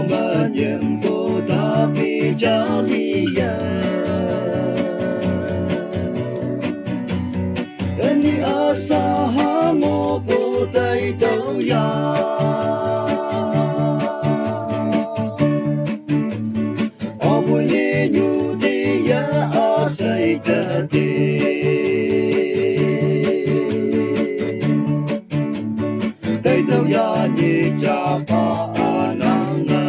menyembuh tapi jaliya Ini asa mo putai đâu ya Obunyi nyudi ya asai tadi Tay đâu ya ni chapa ananga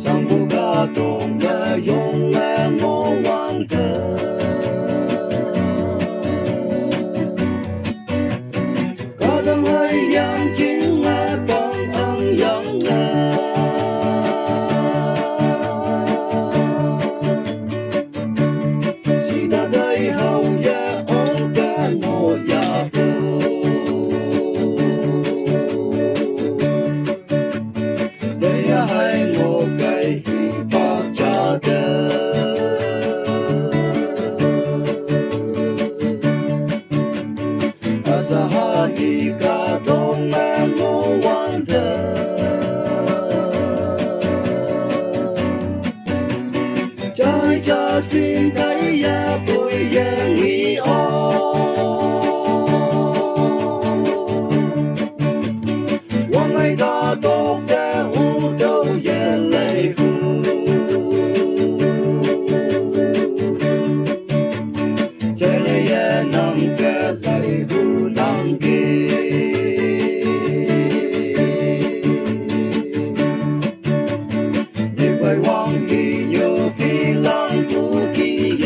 Sambuga tonga yong mo wang te Kadang hai yang jing bang ang yang Sida dai hau ya ong ka mo ya pu Daya hai mo kai hi pa cha de Asahi ka dong mo wan de Trái cho xin thấy ya bụi ya nghĩ o Quang ai ta tốt đã u đâu ya lệ hù Trái lệ ya nằm kê lệ hù nằm kê Đi quay quang kỳ nhớ phi lăng tu kỳ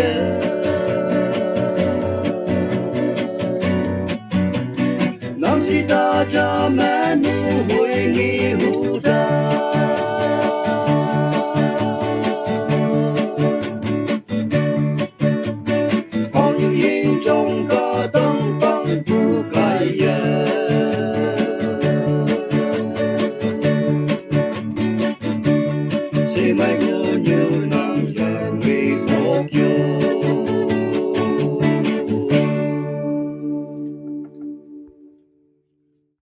Nam si ta cha mẹ ni